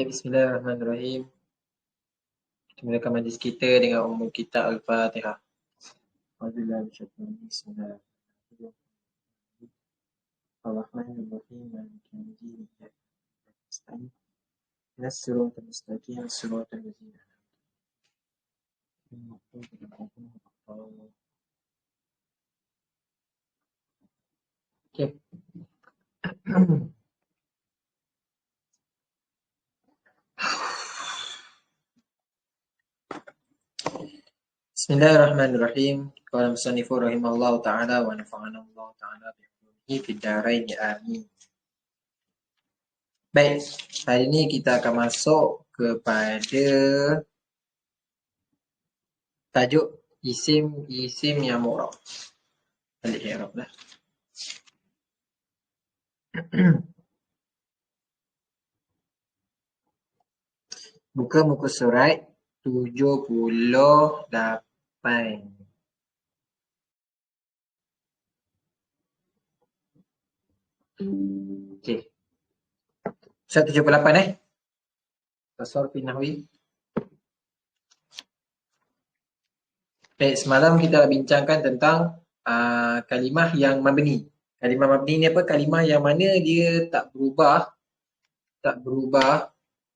Bismillahirrahmanirrahim. Kita mulakan majlis kita dengan umum kita Al-Fatihah. Bismillahirrahmanirrahim. Ar-Rahmanir-Rahim. Maliki yaumiddin. Nasta'in. Ihdinas siratal mustaqim. Siratal ladzina an'amta alaihim. Okey. Bismillahirrahmanirrahim. Qala musannifu rahimahullahu ta'ala wa nafa'ana Allah ta'ala bi'ulumihi fid dharain amin. Baik, hari ini kita akan masuk kepada tajuk isim yang mu'rab. Al-i'rab lah. Buka muka surat 78. Okey. Surat 78 Tasawwur fi Nahwi. Baik, semalam kita bincangkan tentang kalimah yang mabni. Kalimah mabni ni apa? Kalimah yang mana dia tak berubah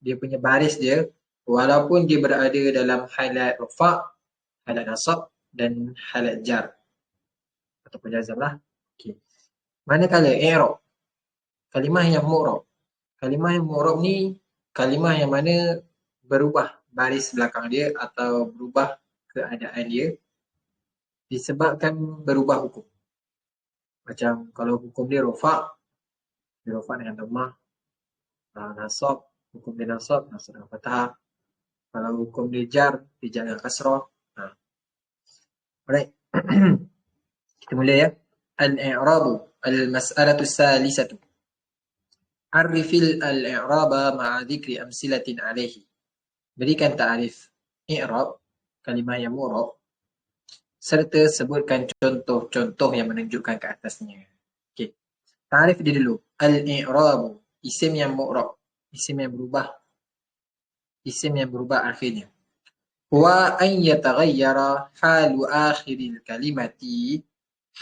dia punya baris dia walaupun dia berada dalam halat rafa', halat nasab dan halat jar ataupun jazam lah. Okey. Manakala i'rab, kalimah yang mu'rab. Kalimah yang mu'rab ni kalimah yang mana berubah baris belakang dia atau berubah keadaan dia disebabkan berubah hukum. Macam kalau hukum dia rafa' dengan dhammah, nasab, hukum dia nasab dengan fathah. Kalau hukum dia jar dengan kasrah. Alright. Kita mula ya. Al-i'rabu al-mas'alatu salisatu. Arifil al-i'raba ma'a dhikri amsilatin alaihi. Berikan ta'arif i'rab, kalimah yang mu'rab, serta sebutkan contoh-contoh yang menunjukkan ke atasnya. Okey. Ta'arif dia dulu. Al-i'rabu, isim yang mu'rab, isim yang berubah akhirnya. Wa an yataghayyara halu akhiril kalimati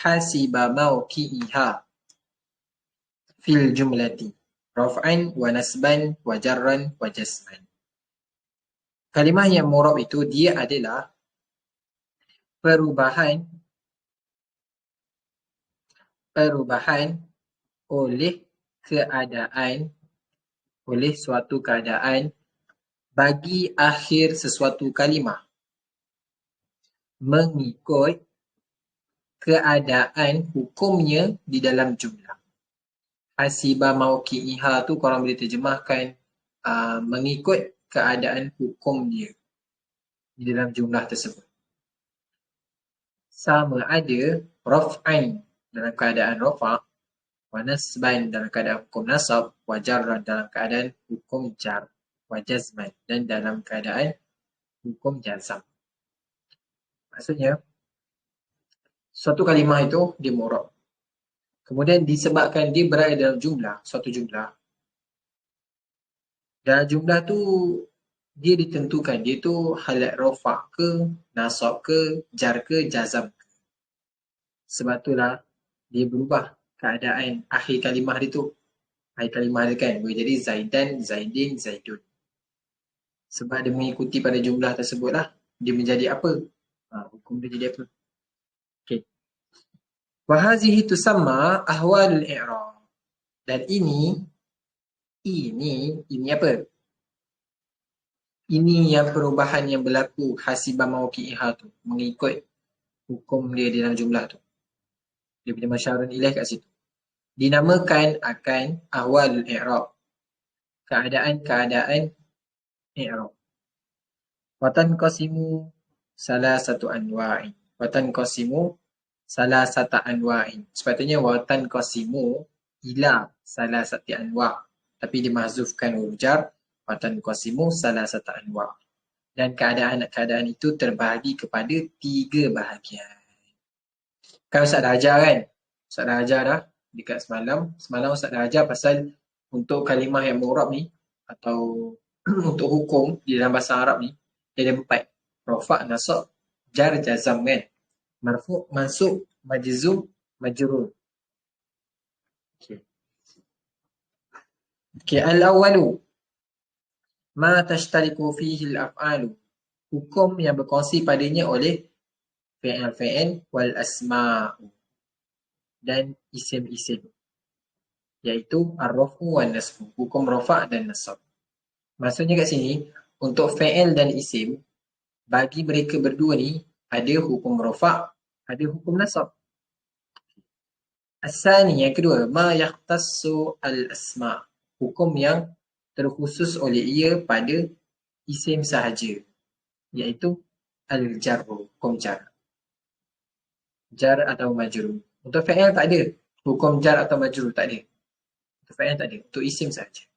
hasiba mawqi'iha fil jumlati raf'an wa nasban wa jarran wa jasman. Kalimah yang mu'rab itu dia adalah perubahan oleh suatu keadaan bagi akhir sesuatu kalimah mengikut keadaan hukumnya di dalam jumlah. Hasiba mawqi'iha tu korang boleh terjemahkan mengikut keadaan hukum dia di dalam jumlah tersebut. Sama ada raf'an dalam keadaan rafa', wa nasban dalam keadaan hukum nasab, wa jarran dalam keadaan hukum jar, wa jazman dan dalam keadaan hukum jazam. Maksudnya suatu kalimah itu dia mu'rab. Kemudian disebabkan dia berada dalam suatu jumlah. Dalam jumlah tu dia ditentukan dia tu halat rafa' ke, nasab ke, jar ke, jazam ke. Sebab itulah dia berubah keadaan akhir kalimah dia tu. Akhir kalimah dia kan boleh jadi zaidan, zaidin, zaidun. Sebab dia mengikuti pada jumlah tersebut lah. Dia menjadi apa? Hukum dia jadi apa? Okey. Wahazihi tusamma ahwalul i'rab. Dan ini apa? Ini yang perubahan yang berlaku hasiba mawqi'iha tu, mengikut hukum dia dalam jumlah tu. Dia punya masyarun ilaih kat situ. Dinamakan akan ahwalul i'rab. Keadaan-keadaan i'rab. Watan qasimu salasatu anwa'in. Sepatutnya watan qasimu ila salasati anwa'. Tapi dimahzufkan huruf jar. Watan qasimu salasatu anwa'. Dan keadaan-keadaan itu terbahagi kepada 3 bahagian. Kan Ustaz dah ajar kan? Ustaz dah ajar dah dekat semalam. Semalam Ustaz dah ajar pasal untuk kalimah yang mu'rab ni atau untuk hukum di dalam bahasa Arab ni, dia ada 4. Rafa', nasab, jar, jazam kan. Marfu', mansub, majzum, majrur. Okey. Okey, al-awwalu ma tashtariku fihi al-af'alu. Hukum yang berkongsi padanya oleh fi'il wal asma'u dan isim-isim, iaitu ar-raf'u wan nasbu, hukum rafa' dan nasab. Maksudnya kat sini, untuk fi'il dan isim, bagi mereka berdua ni ada hukum rafa', ada hukum nasab. Asani, yang kedua, ma yakhtassu al-asma', hukum yang terkhusus oleh ia pada isim sahaja, iaitu al-jarru, hukum jar. Jar atau majrur. Untuk fi'il tak ada hukum jar atau majrur, tak ada. Untuk fi'il tak ada, untuk isim sahaja.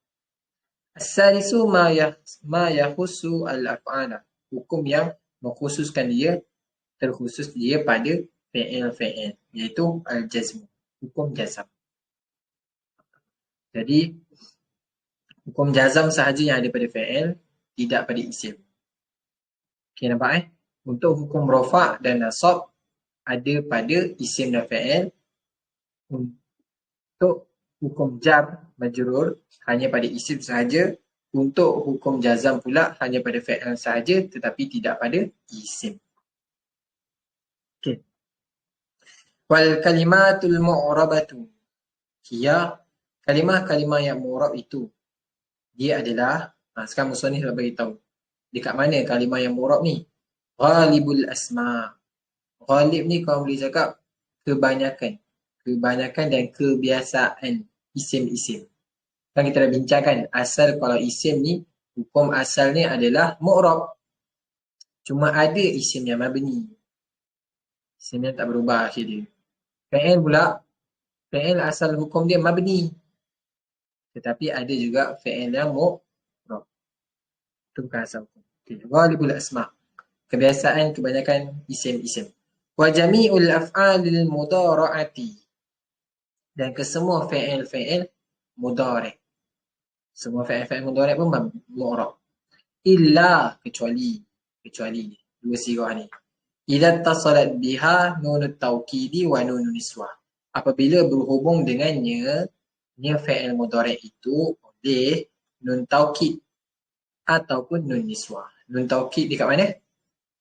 As-salisu ma yakhussu al-af'ala, hukum yang mengkhususkan dia, terkhusus dia pada fi'il, iaitu al-jazm, hukum jazam. Jadi hukum jazam sahaja yang ada pada fi'il, tidak pada isim. Okey, nampak Untuk hukum rafa' dan nasab ada pada isim dan fi'il. Untuk hukum jar, majrur hanya pada isim sahaja. Untuk hukum jazam pula hanya pada fi'il sahaja, tetapi tidak pada isim. Okey. Wal kalimatul mu'rabatu hiya, kalimah-kalimah yang mu'rab itu, dia adalah, sekarang musannif nak bagi tahu dekat mana kalimah yang mu'rab ni. Ghalibul asma. Ghalib ni kau boleh cakap kebanyakan. Kebanyakan dan kebiasaan isim-isim. Kan kita dah bincangkan asal kalau isim ni, hukum asalnya adalah mu'rab. Cuma ada isim yang mabni. Isim yang tak berubah akhir dia. Fi'il pula, fi'il asal hukum dia mabni. Tetapi ada juga fi'il yang mu'rab. Itu bukan asal hukum. Okay. Ghalibul asma'. Kebiasaan kebanyakan isim-isim. Wa jami'ul af'alil mudhara'ati. Dan kesemua fi'il mudhari'. Semua fi'il mudhari' pun mu'rab. Illa, kecuali dua sirah ni. Idza tasalat biha nunut taukidi wa nunun niswah. Apabila berhubung dengannya fi'il mudhari' itu oleh nun taukid ataupun nun niswah. Nun taukid dekat mana?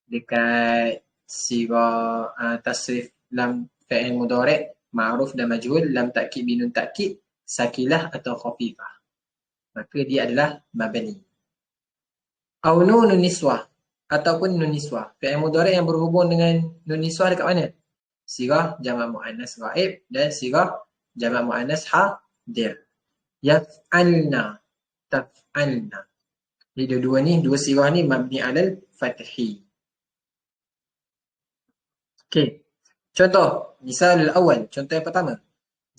Dekat sirah tasrif lam fi'il mudhari', ma'ruf dan majhul, lam takkid binun takkid, sakilah atau khafifah. Maka dia adalah mabni. Au nunun niswah, ataupun nun niswah. Fi'il mudhari' yang berhubung dengan nun niswah dekat mana? Sirah jamak muannas ghaib dan sirah jamak muannas hadir. Yaf'alna, taf'alna. Jadi dua-dua ni, dua sirah ni mabni alal fathi. Okey. Contoh, misalul awal, contoh yang pertama.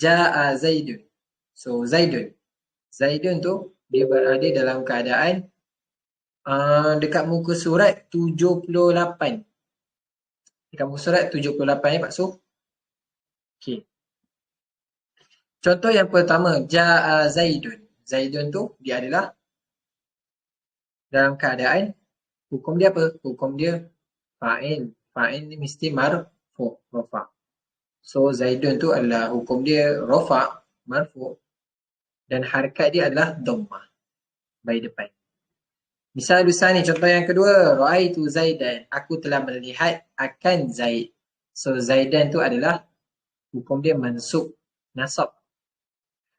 Ja'a Zaidun. So Zaidun. Zaidun tu dia berada dalam keadaan dekat muka surat 78. Dekat muka surat 78 Pak Su. Okey. Contoh yang pertama, Ja'a Zaidun. Zaidun tu dia adalah dalam keadaan, hukum dia apa? Hukum dia fa'il. Fa'il ni mesti marfu', rafa'. So Zaidun tu adalah hukum dia rafa', marfu'. Dan harakat dia adalah dhammah, bayi depan. Misal ni contoh yang kedua, Ra'aitu Zaidan. Aku telah melihat akan Zaid. So Zaidan tu adalah hukum dia mansub, nasab.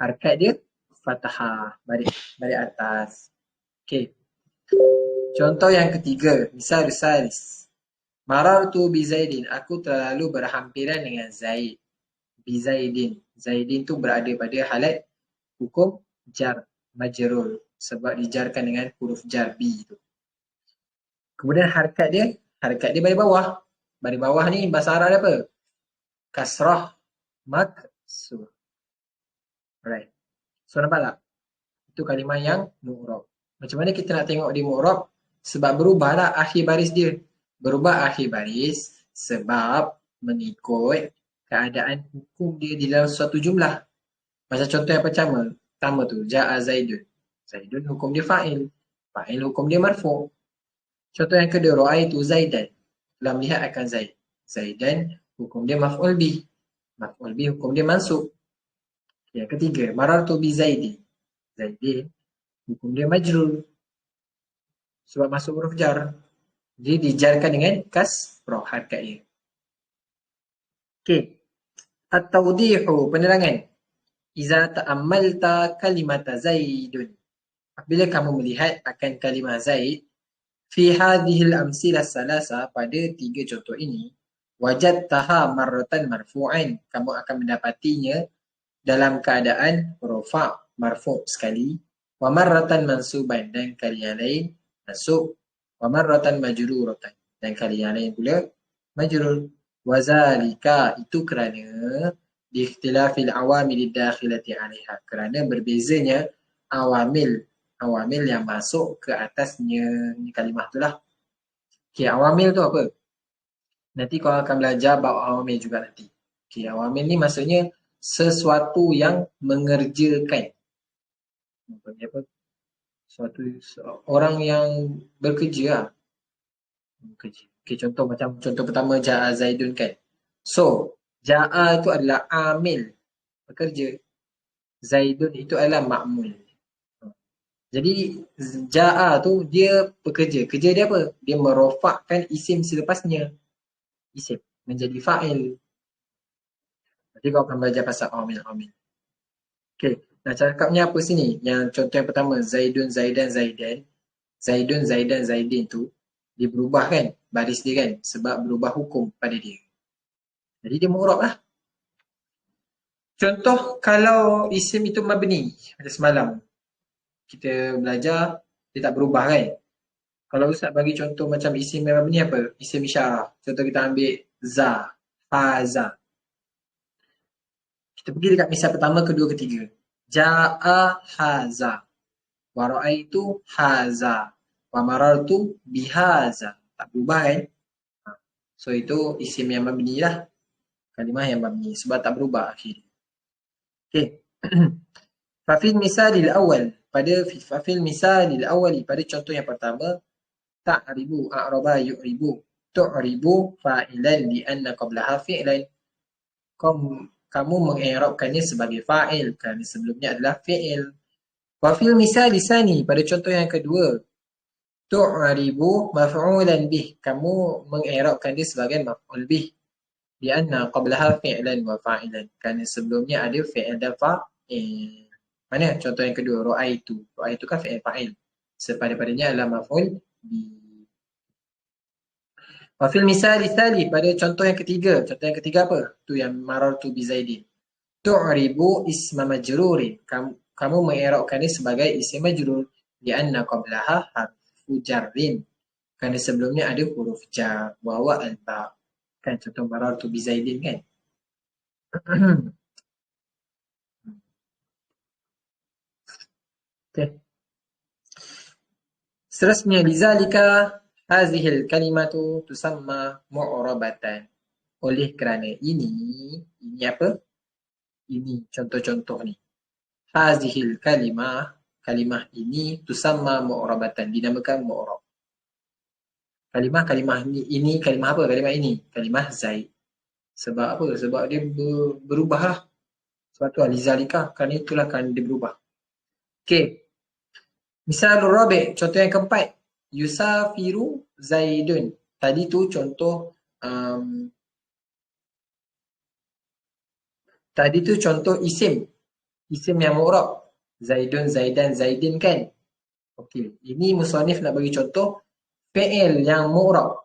Harakat dia fathah, baris atas. Okey. Contoh yang ketiga, misal salis. Marartu bi Zaidin. Aku terlalu berhampiran dengan Zaid. Bi Zaidin. Zaidin tu berada pada halat hukum jar, majrur. Sebab dijarkan dengan huruf jar bi tu. Kemudian harakat dia baris bawah. Baris bawah ni bahasa Arab dia apa? Kasrah maksur. Right. So nampak tak? Itu kalimah yang mu'rab. Macam mana kita nak tengok dia mu'rab? Sebab berubahlah akhir baris dia. Berubah akhir baris sebab mengikut keadaan hukum dia di dalam suatu jumlah. Macam contoh yang pertama tu, Ja'a Zaidun. Zaidun hukum dia fa'il. Fa'il hukum dia marfu'. Contoh yang kedua, ra'aitu Zaidan. Telah melihat akan Zaid. Zaidan hukum dia maf'ul bih. Maf'ul bih hukum dia mansub. Yang ketiga, marartu bi Zaidi. Zaidi hukum dia majrur. Sebab masuk huruf jar. Jadi dijarkan dengan kasrah harkat ia. Okey. At-tawdihu, penerangan. Iza ta'ammalta kalimata Zaidun. Apabila kamu melihat akan kalimah Zaid, fi hadhil amsilah salasa, pada tiga contoh ini, wajadtaha marratan marfu'an. Kamu akan mendapatinya dalam keadaan rafa' marfu' sekali, wa marratan mansuban, dan kali yang lain mansub, wa marratan majruratan, dan kali yang lain pula majrur. Wazalika, itu kerana diikhtilafil awamil dakhilati 'alaiha, kerana berbezanya awamil yang masuk ke atasnya ni kalimah tu lah. Okey, awamil tu apa? Nanti kau akan belajar bab awamil juga nanti. Okey, awamil ni maksudnya sesuatu yang mengerjakan. Apa? Suatu orang yang bekerja lah. Bekerja. Okey, contoh pertama Ja'a Zaidun kan. So, Ja'a itu adalah amil, bekerja. Zaidun itu adalah ma'mul. Jadi Ja'a tu dia bekerja. Kerja dia apa? Dia merofakkan isim selepasnya. Isim menjadi fa'il. Nanti kau akan belajar pasal amil. Okey. Nah, cakapnya apa sini? Yang contoh yang pertama, Zaidun, Zaidan, Zaidan. Zaidun, Zaidan, Zaidin tu dia berubah kan baris dia kan sebab berubah hukum pada dia. Jadi dia mu'rab lah. Contoh kalau isim itu mabni, macam semalam kita belajar dia tak berubah kan. Kalau Ustaz bagi contoh macam isim yang mabni apa? Isim isyarah. Contoh kita ambil za, haza. Kita pergi dekat misal pertama, kedua, ketiga. Ja'a haza. Wa ra'aitu haza. Wa marartu bihaza. Tak berubah kan? So itu isim yang mabni lah. Kalimah yang mabni sebab tak berubah akhir. Okey. Fafil misalil awal, pada contoh yang pertama, ta'ribu a'raba yu'ribu. Tu'ribu fa'ilan li'anna qablaha fi'lan. Kamu mengi'rabkannya sebagai fa'il kerana sebelumnya adalah fi'il. Wafil misal lisani, pada contoh yang kedua, tu'ribu maf'ulan bih. Kamu mengi'rabkan dia sebagai maf'ul bih. Lianna qablaha fi'lan wa fa'ilan. Kerana sebelumnya ada fi'il dan fa'il. Mana contoh yang kedua? Ra'aitu. Ra'aitu kan fi'il fa'il. Sepada-padanya adalah maf'ul bi. Wa fil misal tsali, pada contoh yang ketiga. Contoh yang ketiga apa? Tu yang marartu bi Zaidin. Tu'ribu isma majrurin. Kamu mengi'rabkan dia sebagai isim majrur. Lianna qablaha harfu jarrin. Kerana sebelumnya ada huruf jar. Wa wa al-ba. Kan contoh marartu bi Zaidin kan? Okay. Seterusnya, lizalika hazihil kalimatu tusamma mu'rabatan. Oleh kerana ini apa? Ini contoh-contoh ni. Hazihil kalimah ini tusamma mu'rabatan, dinamakan mu'rab. Kalimah ini kalimah apa? Kalimah ini, kalimah Zaid. Sebab apa? Sebab dia berubah lah. Sebab tu lizalika, kerana itulah kan dia berubah. Okey. Misal rabi', contoh yang keempat. Yusafiru Zaidun. Tadi tu contoh isim. Isim yang mu'rab. Zaidun, Zaidan, Zaidin kan? Okey. Ini musannif nak bagi contoh fi'il yang mu'rab.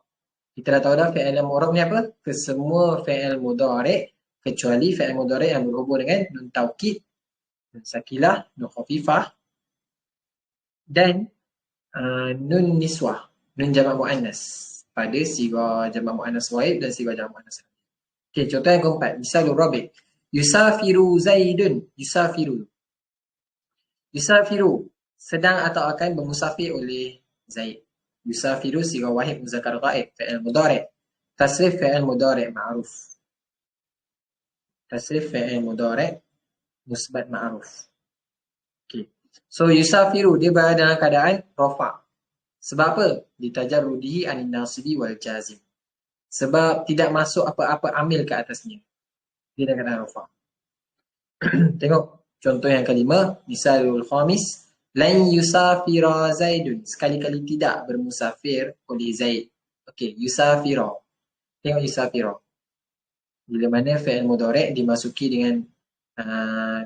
Kita dah tahu dah fi'il yang mu'rab ni apa? Kesemua fi'il mudhari' kecuali fi'il mudhari' yang berhubung dengan nun taukid, nun sakilah, nun khafifah dan nun niswah, nun jamak muannas pada siga jamak muannas ghaib dan siga jamak muannas. Okey, contoh yang keempat, misalul rabi'. Yusafiru Zaidun. Yusafiru sedang atau akan bermusafir oleh Zaid. Yusafiru siga wahid muzakkar ghaib, fi'il mudhari'. Tasrif fi'il mudhari' ma'ruf. Tasrif fi'il mudhari' musbat ma'ruf. Okey. So yusafiru dia berada dalam keadaan rafa. Sebab apa? Litajarrudihi anin nasibi wal jazim. Sebab tidak masuk apa-apa amil ke atasnya. Dia dalam keadaan rafa. Tengok contoh yang kelima, misalul khamis, lan yusafira Zaidun. Sekali-kali tidak bermusafir oleh Zaid. Okey, yusafira. Tengok yusafira. Bila mana fi'il mudhari' dimasuki dengan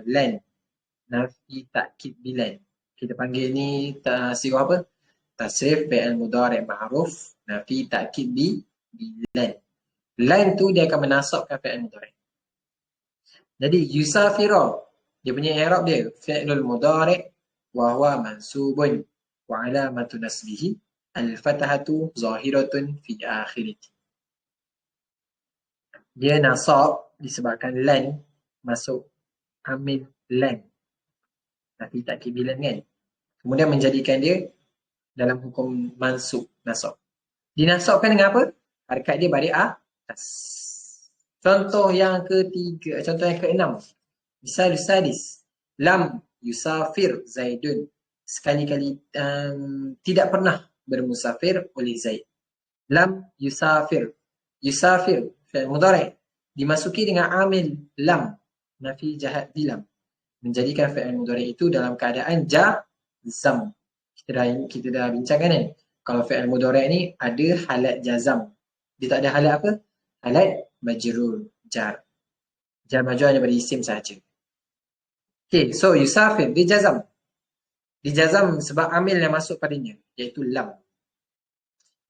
lan, nafi takkid bilan. Kita panggil ni sirah apa? Tasrif fi'il mudhari' ma'ruf, nafi takkid bilan. Lan tu dia akan menasabkan fi'il mudhari'. Jadi yusafira, dia punya i'rab dia fi'lul mudhari' wa huwa mansubun wa alamatu nasbihi al-fathatu zahiratun fi akhirih. Dia nasab disebabkan lan masuk amil lan. Nafi takkid bilan kan. Kemudian menjadikan dia dalam hukum mansub nasab. Dinasabkan dengan apa? Harakat dia balik atas. Contoh yang ketiga, contoh yang keenam. Misal sadis. Lam yusafir Zaidun. Sekali-kali tidak pernah bermusafir oleh Zaid. Lam yusafir. Yusafir, fi'il mudhari', dimasuki dengan amil lam, nafi jahat di lam. Menjadikan fi'il mudhari' itu dalam keadaan jazam. Kita dah bincangkan kan? Kalau fi'il mudhari' ni ada halat jazam. Dia tak ada halat apa? Halat majrur, jar. Jar majrur hanya berisim sahaja. Okay, so yusafir, dia jazam. Dijazam sebab amil yang masuk padanya, iaitu lam.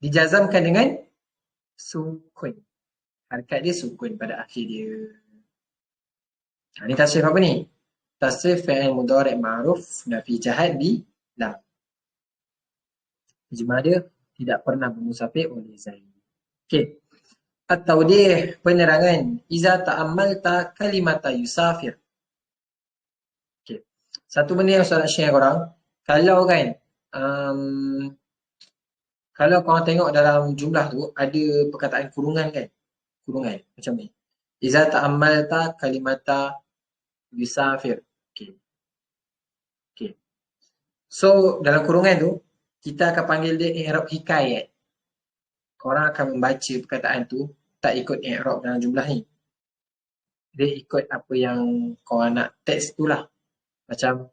Dijazamkan dengan sukun. Harakat dia sukun pada akhir dia. Ini tasrif apa ni? Tasrif fi'il mudhari' ma'ruf nafi jahat bi lam. Ijma' dia tidak pernah bermusafir oleh Zaid. Okey. At-tawdih, penerangan. Iza ta'ammalta kalimata yusafir. Okey. Satu benda yang saya nak share korang. Kalau kan, kalau korang tengok dalam jumlah tu, ada perkataan kurungan kan? Kurungan, macam ni. Iza ta'ammalta kalimata yusafir. Okey. Okey. So, dalam kurungan tu, kita akan panggil dia i'rab hikayat. Korang akan membaca perkataan tu, tak ikut i'rab dalam jumlah ni. Dia ikut apa yang korang nak teks tu lah. Macam,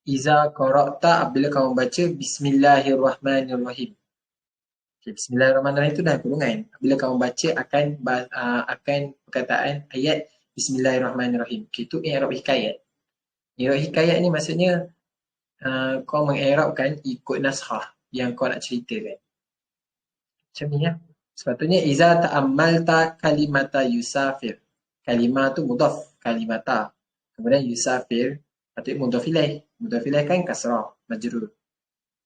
Iza qara'ta, bila kamu baca Bismillahirrahmanirrahim. Okay, Bismillahirrahmanirrahim itu dah kurungan. Bila kamu baca akan perkataan ayat Bismillahirrahmanirrahim. Okay, itu i'rab hikayat. I'rab hikayat ni maksudnya kau mengi'rabkan ikut naskhah yang kau nak ceritakan. Macam ni ya. Sepatutnya iza ta'ammalta kalimata yusafir. Kalimah tu mudhaf, kalimata. Kemudian yusafir, patut mudhaf ilaih. Mudhaf ilaih kan kasrah, majrur.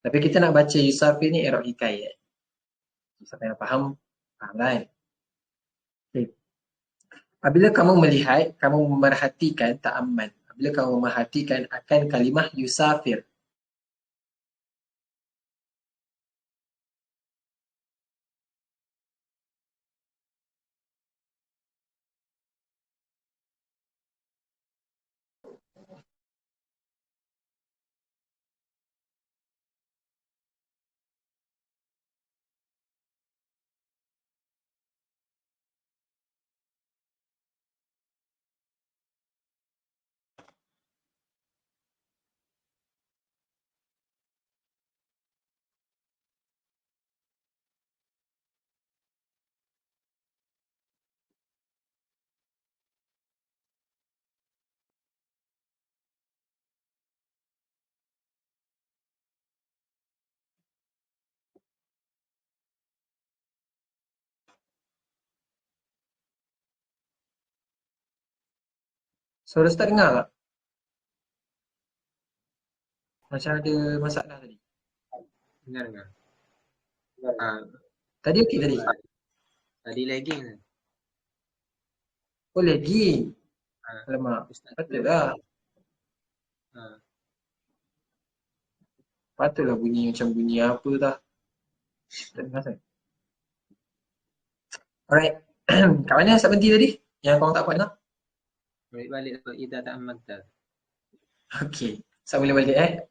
Tapi kita nak baca yusafir ni i'rab hikayat. Siapa yang faham, faham kan? Okay. Apabila kamu melihat, kamu memerhatikan ta'ammal. Apabila kamu memerhatikan akan kalimah yusafir. Suara tak dengar tak? Macam ada masalah tadi. Dengar. Tadi okey tadi? Tadi lagging. Oh lagging. Alamak, betul lah. Patutlah bunyi macam bunyi apa dah. Tak dengar sangat. Alright. Kat mana asap berhenti tadi? Yang korang tak kuat dengar? Balik-balik ke idza ta'ammalta. Okay. Saya boleh balik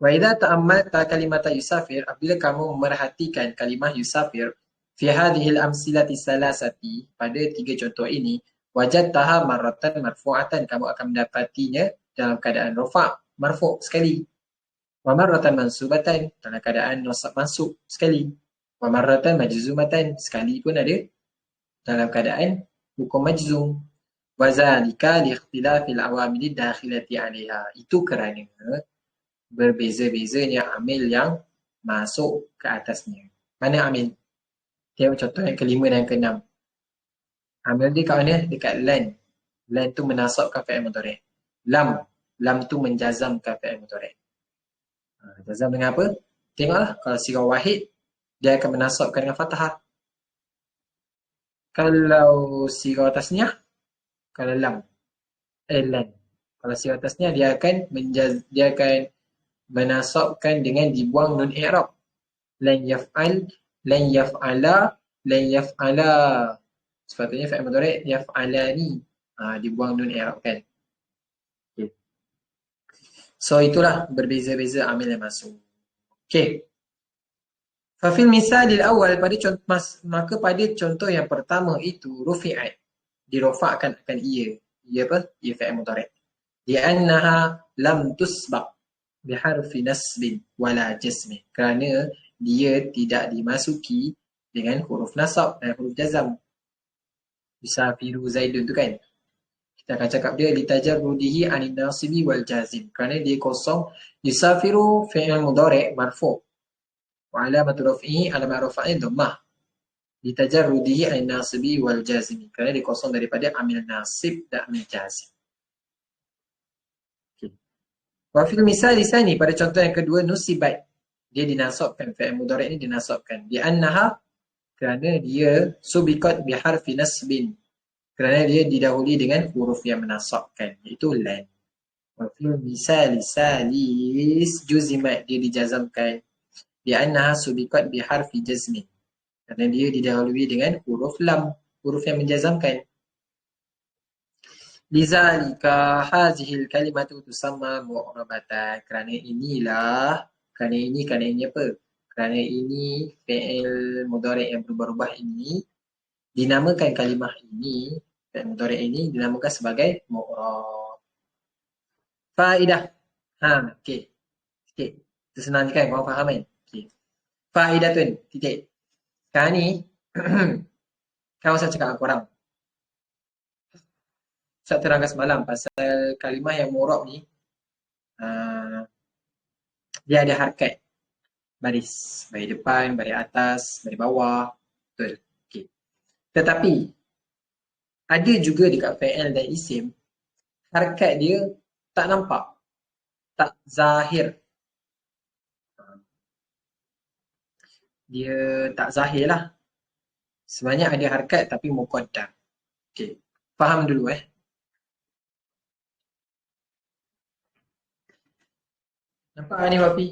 Wa idza ta'ammalta kalimata yusafir, apabila kamu memerhatikan kalimah yusafir fi hadhil amsilati salasati, pada tiga contoh ini, wajadtaha marratan marfu'atan, kamu akan mendapatinya dalam keadaan rafa' marfu' sekali, wa marratan mansubatan, dalam keadaan nasab mansub sekali, wa marratan majzumatan, sekali pun ada dalam keadaan hukum majzum. Wa zalika li ikhtilafil awamil dakhilati 'alaiha, itu kerana berbeza-bezanya amil yang masuk ke atasnya. Mana amil? Tengok contoh yang kelima dan keenam. Amil dia kat mana? Dekat lan. Lan tu menasabkan fi'il mudhari'. Lam. Lam tu menjazamkan fi'il mudhari'. Jazam dengan apa? Tengoklah. Kalau sirah wahid, dia akan menasabkan dengan fathah. Kalau sirah tasniah, kalau lam. Lan. Kalau sirah tasniah, dia akan menasabkan dengan dibuang nun i'rab. Lan yaf'al, lan yaf'ala, lan yaf'ala. Sepatutnya fi'il mudhari' yaf'alani. Dibuang nun i'rab kan. Okay. So itulah berbeza-beza amil yang masuk. Okey. Fafil misalil awal, maka pada contoh yang pertama itu rufi'at, dirofakkan akan ia. Ia apa? Ia fi'il mudhari'. Li'annaha lam tusbaq biharfi nasbin wala jazmin, kerana dia tidak dimasuki dengan huruf nasab dan huruf jazam. Yusafiru Zaidun tu kan, kita akan cakap dia litajarrudihi anin nasibi wal jazim, kerana dia kosong. Yusafiru fi'il mudhari' marfu' wa alamatu raf'ihi alamat raf'ihi dhammah, litajarrudihi anin nasibi wal jazim, kerana dia kosong daripada amil nasib dan amil jazim. Wa fil misal lisani, pada contoh yang kedua, nusibat, dia dinasabkan, fi'il mudhari' ini dinasabkan, di annaha, kerana dia subiqat biharfi nasbin, kerana dia didahului dengan huruf yang menasabkan, iaitu lan. Wa fil misal salis juzimat, dia dijazamkan, di annaha subiqat biharfi jazmin, kerana dia didahului dengan huruf lam, huruf yang menjazamkan. Lizalika hazihil kalimatu tusamma mu'rabatan, kerana ini apa? Kerana ini fi'il mudhari' yang berubah-ubah ini dinamakan kalimah ini, fi'il mudhari' ini dinamakan sebagai mu'rab. Faedah. Okey. Sikit. Itu senang kan? Korang faham kan? Okey. Faedah tu titik. Sekarang ni kan saya cakap dengan korang, saya terangkan semalam pasal kalimah yang mu'rab ni, dia ada harakat baris depan, baris atas, baris bawah, betul. Okay. Tetapi ada juga dekat fi'il dan isim, harakat dia tak nampak, tak zahir. Dia tak zahir lah. Sebenarnya ada harakat tapi muqaddar. Okay. Faham dulu Nampak ni Wafi?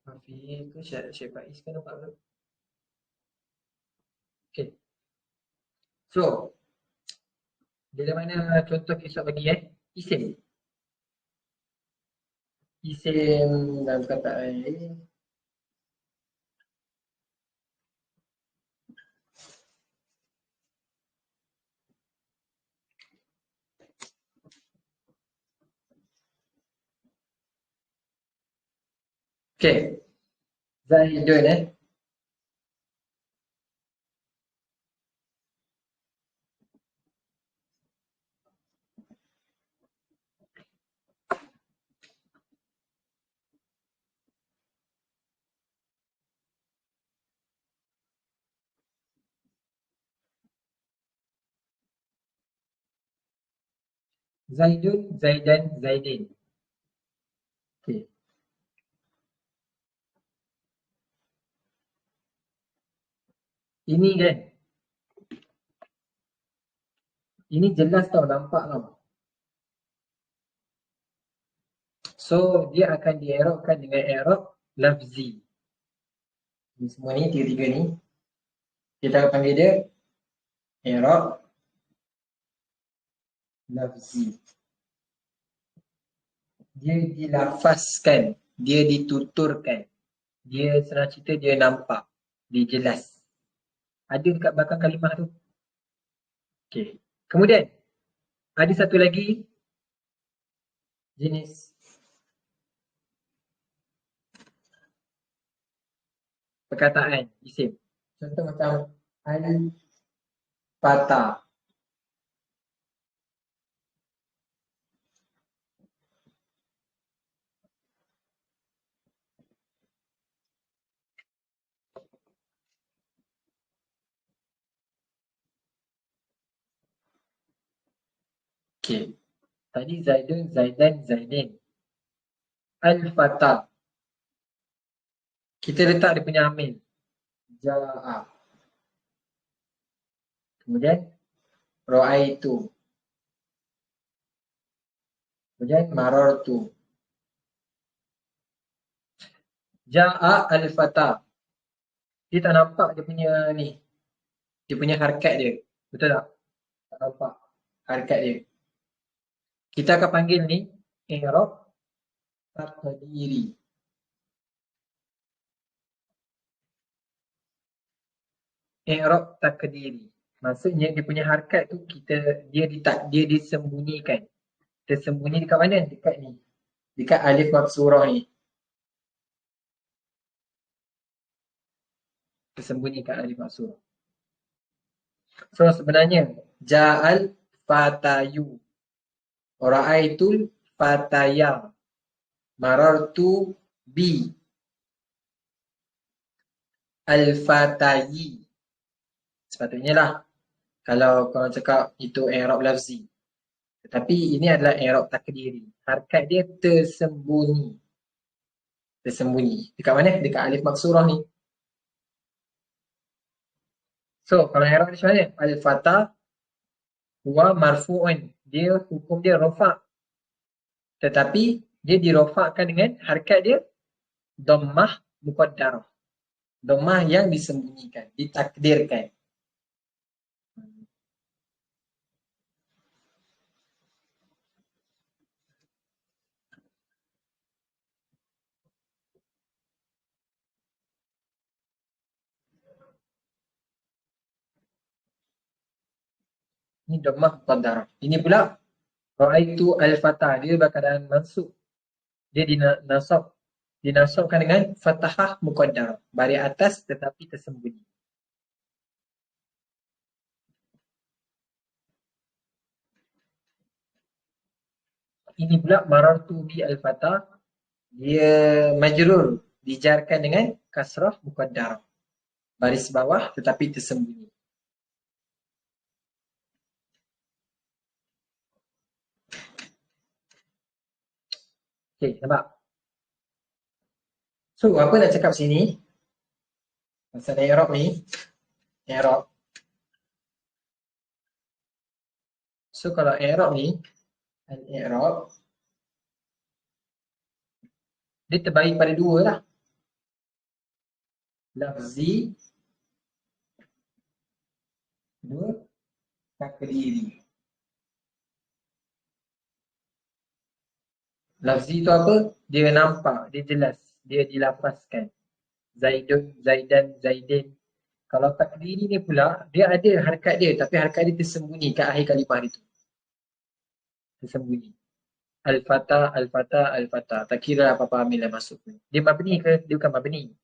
Wafi ke Syed Faiz kan nampak ke? Okay. So, bila mana contoh kisah bagi isim. Isim dalam perkataan ini, okay. Zaidun Zaidun, Zaidan, Zaidin. Okay. Ini kan, ini jelas tau, nampak tau. So, dia akan di-i'rabkan dengan i'rab lafzi. Ini semua ni, tiga-tiga ni, Kita panggil dia i'rab lafzi. Dia dilafazkan, dia dituturkan. Dia senang cerita dia nampak, dia jelas. Ada dekat belakang kalimah tu. Okey. Kemudian ada satu lagi jenis perkataan isim. Contoh macam al-fata. Okey. Tadi Zaidun, Zaidan, Zaidin. Al-fata. Kita letak dia punya amil. Ja'a. Kemudian ra'aitu. Kemudian marartu. Ja'a al-fata. Dia tak nampak dia punya ni. Dia punya harakat dia. Betul tak? Tak nampak harakat dia. Kita akan panggil ni i'rab taqdiri. I'rab taqdiri. Maksudnya dia punya harakat tu dia disembunyikan. Tersembunyi dekat mana? Dekat ni. Dekat alif maksurah ni. Tersembunyi kat alif maksurah. So sebenarnya ja'al fatayu. Ra'aitul fataya. Marartu bi al-fatayi. Sepatutnya lah kalau korang cakap itu i'rab lafzi. Tetapi ini adalah i'rab takdiri. Harakat dia tersembunyi. Tersembunyi. Dekat mana? Dekat alif maksurah ni. So kalau i'rab ni macam mana? Al-fata huwa marfu'un. Dia hukum dia rafa'. Tetapi dia dirafa'kan dengan harakat dia dhammah muqaddarah. Dhammah yang disembunyikan, ditakdirkan. Ini dhammah muqaddarah. Ini pula ra'aitu al-fata. Dia berkeadaan mansub. Dia dinasabkan dengan fathah muqaddarah. Baris atas tetapi tersembunyi. Ini pula marartu bi al-fata. Dia majrur. Dijarkan dengan kasrah muqaddarah. Baris bawah tetapi tersembunyi. Okey, nampak? So, apa nak cakap sini? Pasal i'rab ni. I'rab. So, kalau i'rab ni, al-i'rab, dia terbagi pada dua lah. Lafzi, dua, takdiri. Lafzi tu apa? Dia nampak, dia jelas, dia dilafazkan. Zaidun, Zaidan, Zaidin. Kalau takdiri ni pula, dia ada harakat dia, tapi harakat dia tersembunyi kat akhir kalimah itu. Tersembunyi. Al-fata, al-fata, al-fata. Tak kira apa-apa amil yang masuk. Dia mabni ke? Dia bukan mabni.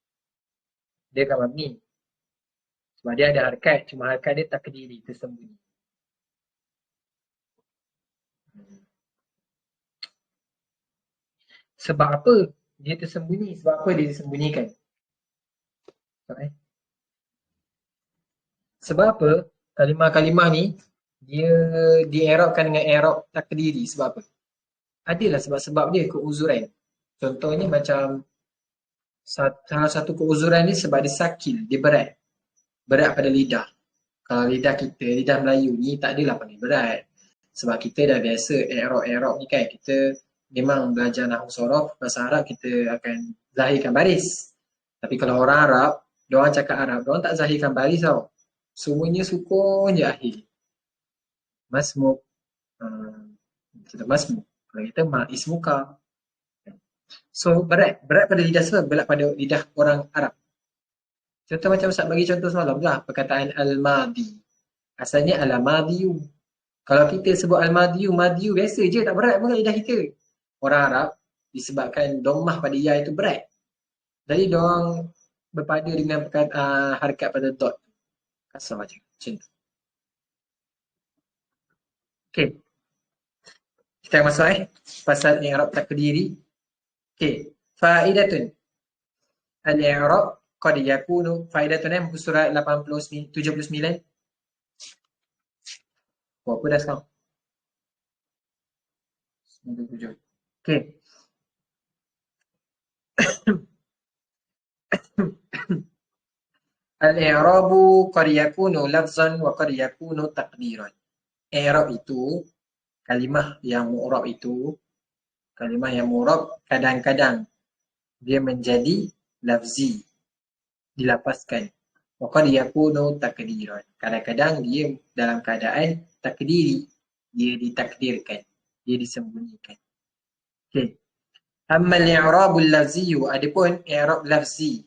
Dia bukan mabni. Sebab dia ada harakat, cuma harakat dia takdiri, tersembunyi. Sebab apa dia tersembunyi? Sebab apa dia disembunyikan? Sebab apa kalimah-kalimah ni dia di-i'rabkan dengan i'rab takdiri? Sebab apa? Adalah sebab-sebab dia, keuzuran. Contohnya macam salah satu keuzuran ni sebab dia sakil, dia berat. Berat pada lidah. Kalau lidah kita, lidah Melayu ni tak adalah panggil berat. Sebab kita dah biasa i'rab ni kan. Kita memang belajar nahwu sorof, bahasa Arab kita akan zahirkan baris. Tapi kalau orang Arab, diorang cakap Arab, diorang tak zahirkan baris tau. Semuanya sukun je akhir. Masmuk. Kita masmuk. Kalau kita ismuka. So berat pada lidah siapa? Berat pada lidah orang Arab. Contoh macam Ustaz bagi contoh semalam lah, perkataan al-madi. Asalnya al-madiyu. Kalau kita sebut al-madiyu, madiyu biasa je, tak berat pun kat lidah kita. Orang Arab disebabkan dhammah pada ya itu berat. Jadi diorang berpada dengan harakat pada dot. Kasar macam tu. Okey. Kita masuk pasal i'rab takdiri. Okey. Faidatun. Al-i'rab qad yakunu faidatun muka surat 79. Berapa dah sekarang? 97. Okey. Al-i'rabu qad yakunu lafzan wa qad yakunu taqdiran. I'rab itu kalimah yang mu'rab itu, kalimah yang mu'rab kadang-kadang dia menjadi lafzi, dilapaskan. Wa qad yakunu taqdiran. Kadang-kadang dia dalam keadaan takdiri, dia ditakdirkan, dia disembunyikan. Okey. Amma al-i'rabul lafzi, adapun i'rab lafzi,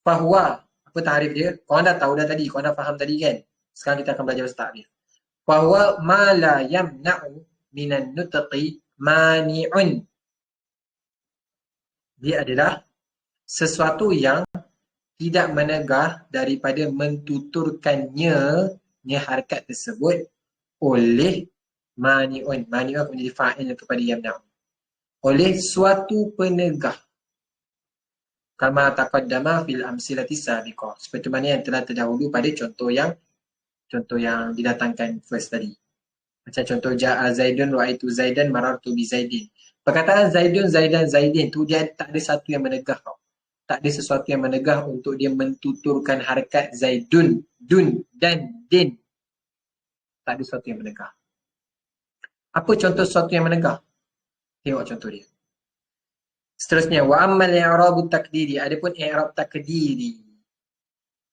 fahuwa, apa takrif dia? Korang dah tahu dah tadi, korang dah faham tadi kan? Sekarang kita akan belajar takrif. Fahuwa ma la yamna'u minan nutqi mani'un. Dia adalah sesuatu yang tidak menegah daripada mentuturkannya harakat tersebut oleh mani'un. Mani'un akan menjadi fa'il kepada yamna'u. Oleh suatu penegah. Kama taqaddama fil amsilati sabiqah. Seperti mana yang telah terdahulu pada contoh yang didatangkan first tadi. Macam contoh ja'a Zaidun ra'aitu Zaidan marartu bi Zaidin. Perkataan Zaidun, Zaidan, Zaidin tu dia tak ada satu yang menegah tau. Tak ada sesuatu yang menegah untuk dia mentuturkan harakat Zaidun, dun dan din. Tak ada sesuatu yang menegah. Apa contoh sesuatu yang menegah? Tengok contoh dia. Seterusnya, wa ammal i'rabu takdiri, adapun i'rab takdiri.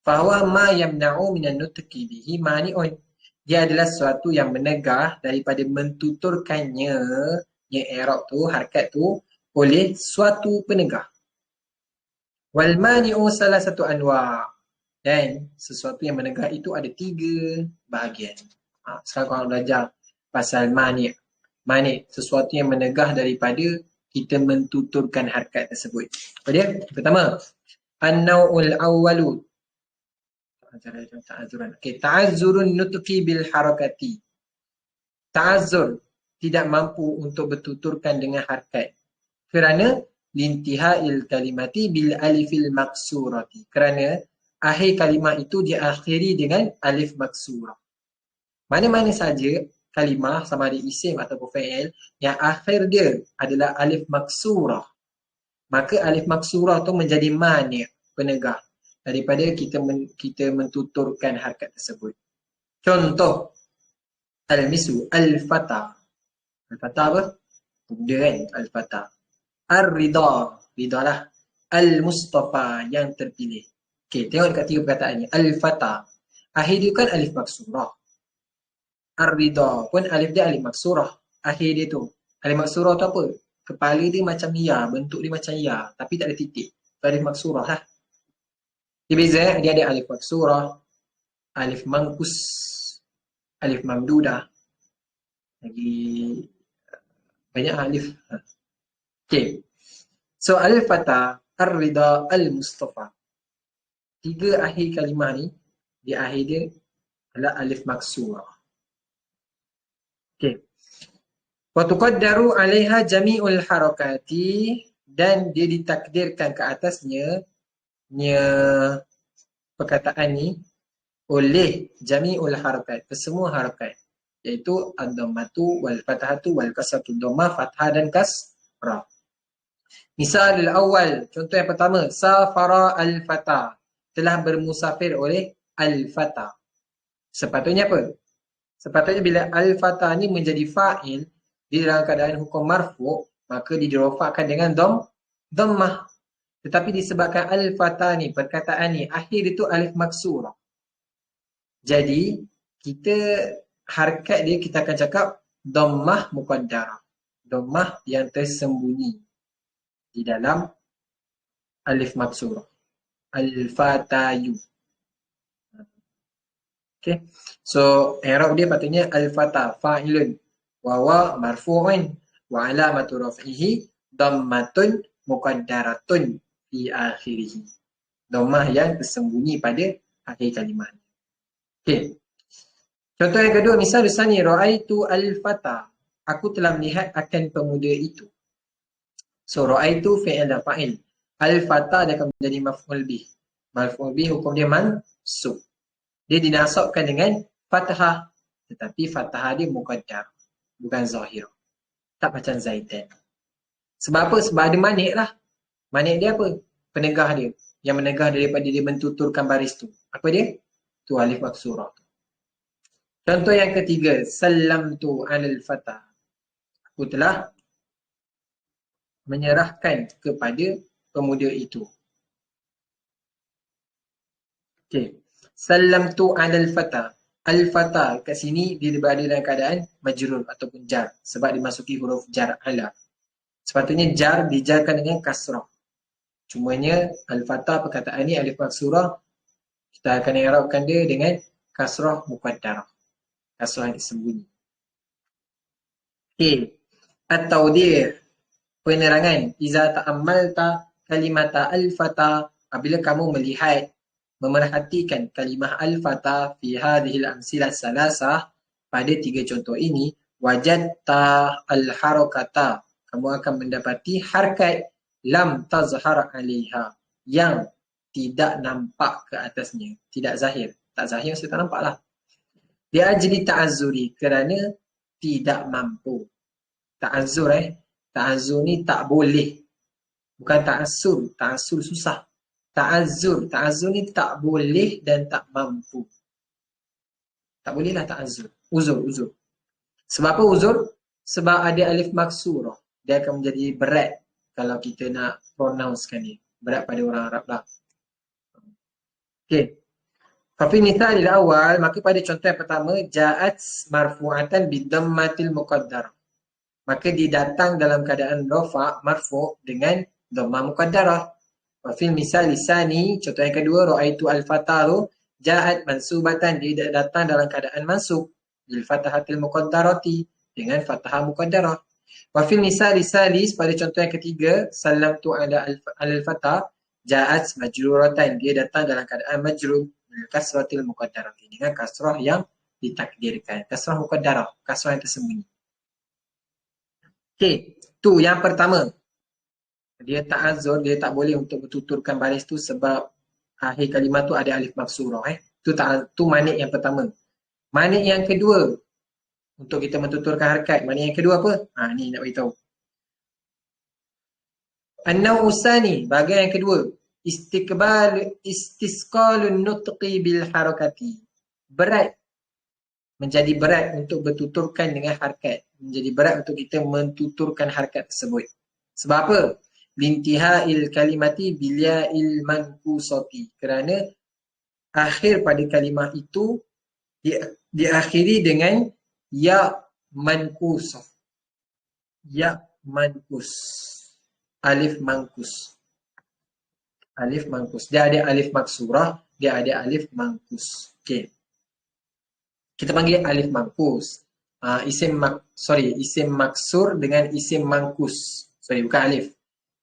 Fahuwa ma yamna'u minan nutqi bihi mani'un. Dia adalah sesuatu yang menegah daripada mentuturkannya, i'rab tu, harakat tu, oleh suatu penegah. Wal mani'u salah satu anwa'. Dan sesuatu yang menegah itu ada 3 bahagian. Sekarang korang belajar pasal mani'. Mani', sesuatu yang menegah daripada kita mentuturkan harakat tersebut. Apa dia? Pertama, an-naw'ul awwalu. Ta'azuran. Okey, ta'azzurun nutqi bil harakati. Ta'azzur, tidak mampu untuk bertuturkan dengan harakat. Kerana lintiha'il kalimati bil alifil maksurati. Kerana akhir kalimah itu diakhiri dengan alif maksurah. Mana-mana saja kalimah sama ada isim atau fa'il yang akhir dia adalah alif maksurah, maka alif maksurah tu menjadi mani', penegah daripada kita mentuturkan harakat tersebut. Contoh al-misu, al-fata. Al-fata apa? Pemuda kan? Al-fata. Ar-ridha, ridha lah. Al-mustafa, yang terpilih. Okey, tengok dekat 3 perkataan ni. Al-fata, akhir dia kan alif maksurah. Ar-ridha pun alif dia alif maksurah. Akhir dia tu. Alif maksurah tu apa? Kepala dia macam ya, bentuk dia macam ya, tapi tak ada titik. Tu alif maksurah lah. Dia beza, dia ada alif maksurah, alif mangkus, alif mamdudah. Lagi banyak alif. Okey. So al-fata, ar-ridha, al-mustafa. 3 akhir kalimah ni, di akhir dia adalah alif maksurah. Okey. Wa tuqaddaru 'alaiha jami'ul harakati, dan dia ditakdirkan ke atasnya perkataan ni oleh jami'ul harakat, kesemua harakat, iaitu ad-dhammatu wal fathatu wal kasratu. Dhammah, fathah dan kasrah. Misal al-awwal, contoh yang pertama, safara al-fata, telah bermusafir oleh al-fata. Sepatutnya apa? Sepatutnya bila al-fata ni menjadi fa'il di dalam keadaan hukum marfu', maka dirofakkan dengan dhammah. Tetapi disebabkan al-fata ni, perkataan ni, akhir itu alif maksurah, Jadi kita harakat dia kita akan cakap dhammah muqaddarah. Dhammah yang tersembunyi di dalam alif maksurah. Al-fatayu. Okay. So i'rab dia patutnya al-fata fa'ilun wa wa marfu'un wa alamatu raf'ihi dhammatun muqaddaratun fi akhirih. Dhammah yang tersembunyi pada akhir kalimah. Okey. Contoh yang kedua, misal Rusani ra'aitu al-fata. Aku telah melihat akan pemuda itu. So ra'aitu fi'il dan fa'il. Al-fata dia akan menjadi maf'ul bih. Maf'ul bih hukum dia mansub. Dia dinasabkan dengan fathah. Tetapi fathah dia muqaddar. Bukan zahir. Tak macam Zaidan. Sebab apa? Sebab ada manik lah. Manik dia apa? Penegah dia. Yang menegah daripada dia mentuturkan baris tu. Apa dia? Tu alif maksurah. Contoh yang ketiga. Sallamtu alal fatah. Aku telah menyerahkan kepada pemuda itu. Okey. Sallamtu alal fata. Al-fata kat sini dia berada dalam keadaan majrur ataupun jar sebab dimasuki huruf jar ala. Sepatutnya jar dijarkan dengan kasrah. Cumanya al-fata perkataan ni alif maksurah kita akan i'rabkan dia dengan kasrah muqaddarah. Kasrah yang tersembunyi. Okey. Atau dia penerangan iza ta'ammalta kalimata al-fata apabila kamu melihat memerhatikan kalimah al-fata fi hadhil amsilah salasah pada tiga contoh ini wajadta al-harakata kamu akan mendapati harakat lam tazhar alaiha yang tidak nampak ke atasnya, tidak zahir. Tak zahir maksudnya tak nampak lah. Dia jadi ta'azzuri kerana tidak mampu. Ta'azzur ta'azzur ni tak boleh. Bukan ta'assur, ta'assur susah. Ta'azzur ni tak boleh dan tak mampu. Tak boleh lah ta'azzur. Uzur. Sebab apa uzur? Sebab ada alif maksurah. Dia akan menjadi berat kalau kita nak pronouncekan dia. Berat pada orang Arab lah. Okey. Fafi mithalil awal, maka pada contoh yang pertama, ja'at marfu'atan bidhammatil muqaddarah. Maka dia datang dalam keadaan rafa' marfu' dengan dhammah muqaddarah. Wafil misal lisani, contoh yang kedua, ra'aitu al-fataru, ja'at mansubatan, dia datang dalam keadaan mansub, bil fatahatil muqaddarati, dengan fatahah muqaddarah. Wafil misal lisalis, pada contoh yang ketiga, salamtu ala al-fatah, ja'at majruratan, dia datang dalam keadaan majrur, bil kasratil muqaddarati, dengan kasrah yang ditakdirkan. Kasrah muqaddarah, kasrah yang tersembunyi. Okey, tu yang pertama. Dia ta'azzur, dia tak boleh untuk bertuturkan baris tu sebab akhir kalimah tu ada alif maksurah. Tu manik yang pertama. Manik yang kedua, untuk kita mentuturkan harakat. Manik yang kedua apa? Ni nak beritahu. An-naw'u tsani, bahagian yang kedua. Istisqalun nutqi bil harakati. Berat. Menjadi berat untuk bertuturkan dengan harakat. Menjadi berat untuk kita mentuturkan harakat tersebut. Sebab apa? Lintiha'il kalimati bilya'il mankusati. Kerana akhir pada kalimah itu diakhiri dengan ya mankusah. Ya mankus. Alif mankus. Alif mankus. Dia ada alif maksurah, dia ada alif mankus. Okey. Kita panggil alif mankus. Isim maksur dengan isim mankus. Sorry, bukan alif.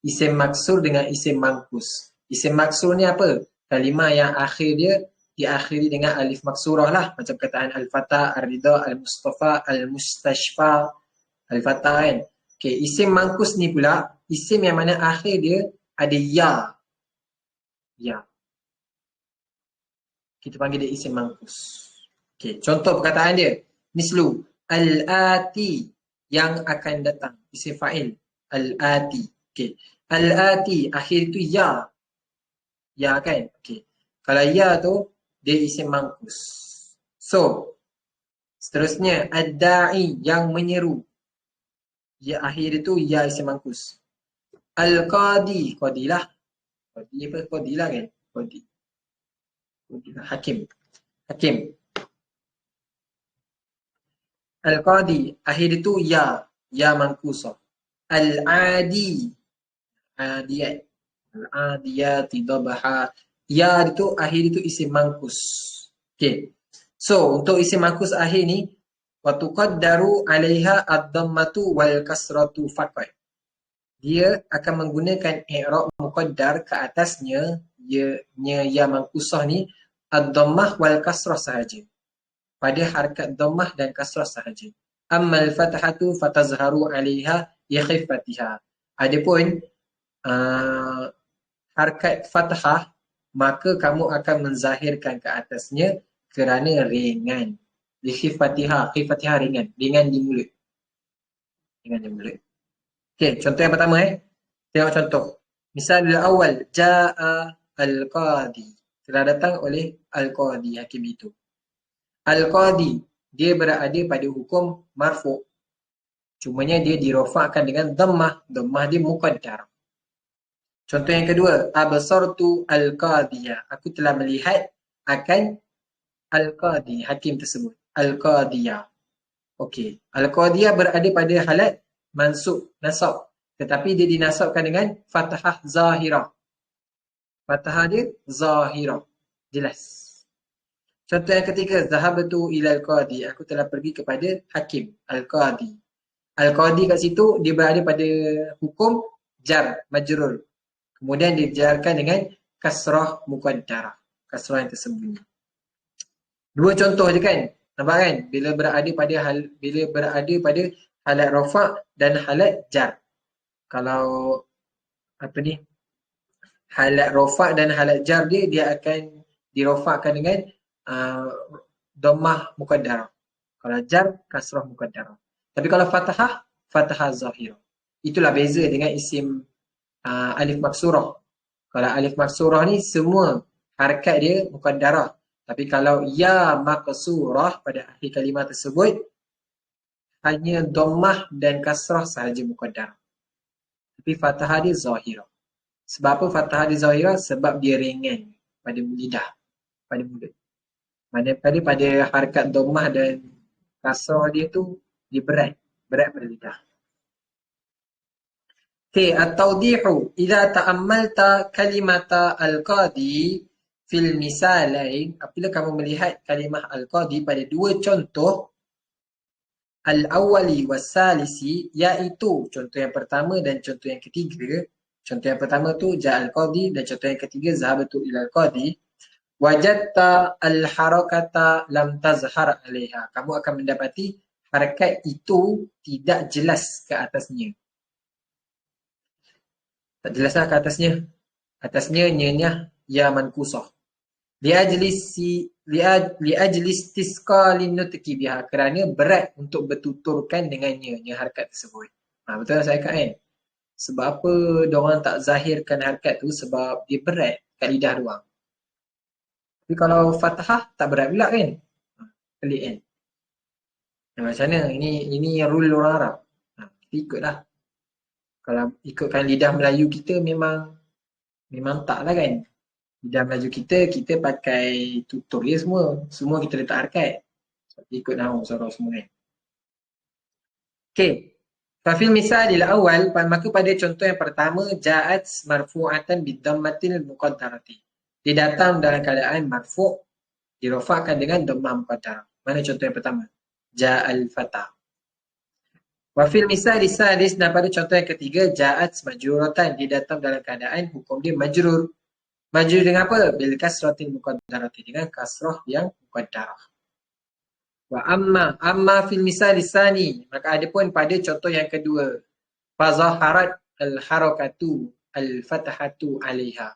Isim maksur dengan isim mankus. Isim maksur ni apa? Kalimah yang akhir dia diakhiri dengan alif maksurah lah. Macam perkataan al-fatah, al-ridha, al-mustafa, al-mustashfa, al-fatah kan. Okay, isim mankus ni pula, isim yang mana akhir dia ada ya. Ya. Kita panggil dia isim mankus. Okay, contoh perkataan dia. Mislu, al-ati, yang akan datang. Isim fa'il, al-ati. Okay. Al-ati, akhir tu ya. Ya kan? Okay. Kalau ya tu, dia isim mankus. So, seterusnya, ad-da'i, yang menyeru. Ya, akhir itu ya isim mankus. Al-qadi, qadi lah. Qadi apa? Qadi lah kan? Qadi. Hakim. Hakim. Al-qadi, akhir dia tu ya mankusah. Al-adi, adiyat. Al-adiyati dhabaha. Ya itu akhir itu isim mankus. Okey. So, untuk isim mankus akhir ni wa tuqaddaru 'alaiha ad-dhammatu wal kasratu faqat. Dia akan menggunakan i'rab muqaddar ke atasnya ya mankusah ni ad-dhammah wal kasrah sahaja. Pada harakat dhammah dan kasrah sahaja. Ammal fathatu fatazharu 'alaiha bi khiffatiha. Adapun harakat fathah maka kamu akan menzahirkan ke atasnya kerana ringan. Bi khiffatiha, khiffatiha ringan di mulut. Ringan di mulut. Okey, contoh yang pertama tengok contoh. Misal awal jaa al-qadi. Telah datang oleh al-qadi, hakim itu. Al-qadi dia berada pada hukum marfu'. Cumanya dia dirofakkan dengan dhammah. Dhammah dia muqaddar. Contoh yang kedua, absartu al-qadiyah. Aku telah melihat akan al-qadi, hakim tersebut. Al-qadiyah. Okey. Al-qadiyah berada pada halat mansub, nasab. Tetapi dia dinasabkan dengan fathah zahirah. Fathah dia zahirah. Jelas. Contoh yang ketiga, zahabtu ila al-qadi. Aku telah pergi kepada hakim, al-qadi. Al-qadi kat situ dia berada pada hukum jar, majrur. Kemudian dijarkan dengan kasrah muqaddarah. Kasrah yang tersembunyi. Dua contoh je kan? Nampak kan? Bila berada pada halat rafa' dan halat jar. Kalau halat rafa' dan halat jar dia akan dirofakkan dengan dhammah muqaddarah. Kalau jar, kasrah muqaddarah. Tapi kalau fathah zahirah. Itulah beza dengan isim alif maksurah. Kalau alif maksurah ni semua harakat dia muqaddarah. Tapi kalau ya maqsurah pada akhir kalimah tersebut hanya dhammah dan kasrah sahaja muqaddarah. Tapi fathah dia zahirah. Sebab apa fathah dia zahirah? Sebab dia ringan pada lidah, pada mulut. Manakala pada harakat dhammah dan kasrah dia tu dia berat pada lidah. Okay, at-tawdihu. Idza ta'ammalta kalimata al-qadi fil misalain. Apabila kamu melihat kalimah al-qadi pada dua contoh, al-awwali was-salisi, iaitu contoh yang pertama dan contoh yang ketiga. Contoh yang pertama tu ja al-qadi dan contoh yang ketiga zahabtu ila al-qadi. Wajadta al-harakata lam tazhar 'alaiha. Kamu akan mendapati harakat itu tidak jelas ke atasnya. Tak jelaslah ke atasnya. Atasnya nyanya ya mankusah. Liajlis tisqalin nutqi biha, kerana berat untuk bertuturkan dengannya harakat tersebut. Betul saya kata kan? Sebab apa diorang tak zahirkan harakat tu? Sebab dia berat kat lidah diorang. Tapi kalau fathah tak berat pula kan? Pelik kan? Macam mana? Ini rule orang Arab. Kita ikutlah. Kalau ikutkan lidah Melayu kita memang tak lah kan. Lidah Melayu kita pakai tutur je semua. Semua kita letak harakat. Ikut nahu surah semua kan. Okay. Fafil misalil awal, maka pada contoh yang pertama, ja'at marfu'atan bidhammatil muqaddarati. Dia datang dalam keadaan marfu' dirofakkan dengan dhammah muqaddarah. Mana contoh yang pertama? Ja'al fatah. Wafil misal sadis, dan pada contoh yang ketiga, ja'at majruratan. Dia datang dalam keadaan hukum dia majrur. Majrur dengan apa? Bil kasratil muqaddarati, dengan kasrah yang muqaddarah. Wa amma fil misal sani, maka ada pun pada contoh yang kedua, fazaharat al-harakatu al-fathatu 'alaiha.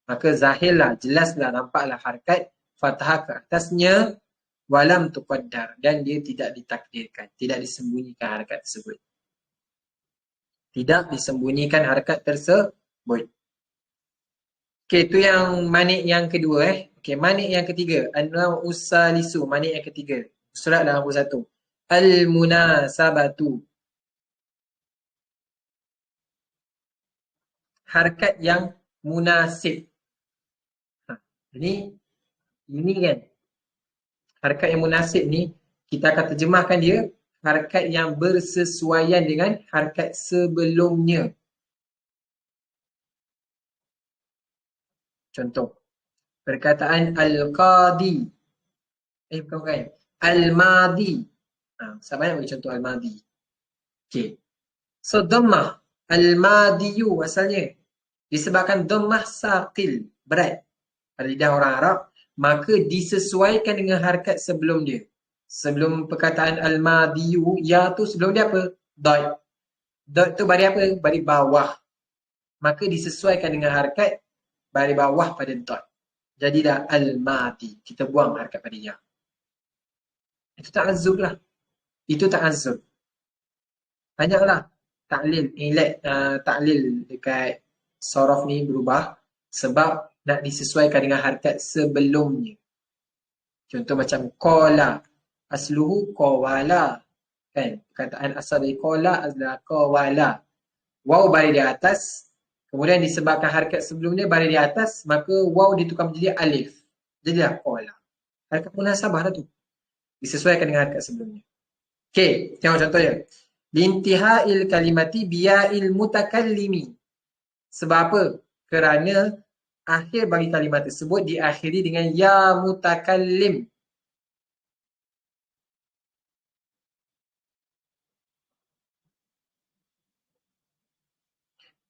Maka zahirlah, jelaslah, nampaklah harakat fathah ke atasnya, walam tuqaddar, dan dia tidak ditakdirkan, tidak disembunyikan harakat tersebut. Tidak disembunyikan harakat tersebut. Okey, itu yang manik yang kedua. Okey, manik yang ketiga, an-naw usalisu, manik yang ketiga. Surat 81. Al-munasabatu. Harakat yang munasib. Ini kan. Harakat yang munasib ni kita akan terjemahkan dia harakat yang bersesuaian dengan harakat sebelumnya. Contoh, perkataan al-qadi. Bukan. Al-madi. Siapa yang bagi contoh al-madi? Okay. So, dhammah. Al-madiyu asalnya. Disebabkan dhammah saqil, berat pada lidah orang Arab, maka disesuaikan dengan harakat sebelum dia. Sebelum perkataan al-madiyu, ya tu sebelum dia apa? Dot. Dot tu baris apa? Baris bawah. Maka disesuaikan dengan harakat baris bawah pada dot. Jadi dah al-madi. Kita buang harakat pada ya. Itu ta'azzub lah. Itu ta'azzub. Banyaklah taklil, taklil dekat sorof ni berubah sebab nak disesuaikan dengan harakat sebelumnya. Contoh macam qala, asluhu qawala. Kan? Perkataan asal dari qala adalah qawala. Waw baris di atas, kemudian disebabkan harakat sebelumnya baris di atas, maka waw ditukar menjadi alif. Jadilah qala. Harakat munasabah lah tu. Disesuaikan dengan harakat sebelumnya. Okey, tengok contohnya. Lintihail kalimati biya'il mutakallimi. Sebab apa? Kerana akhir bagi kalimat tersebut diakhiri dengan ya mutakallim.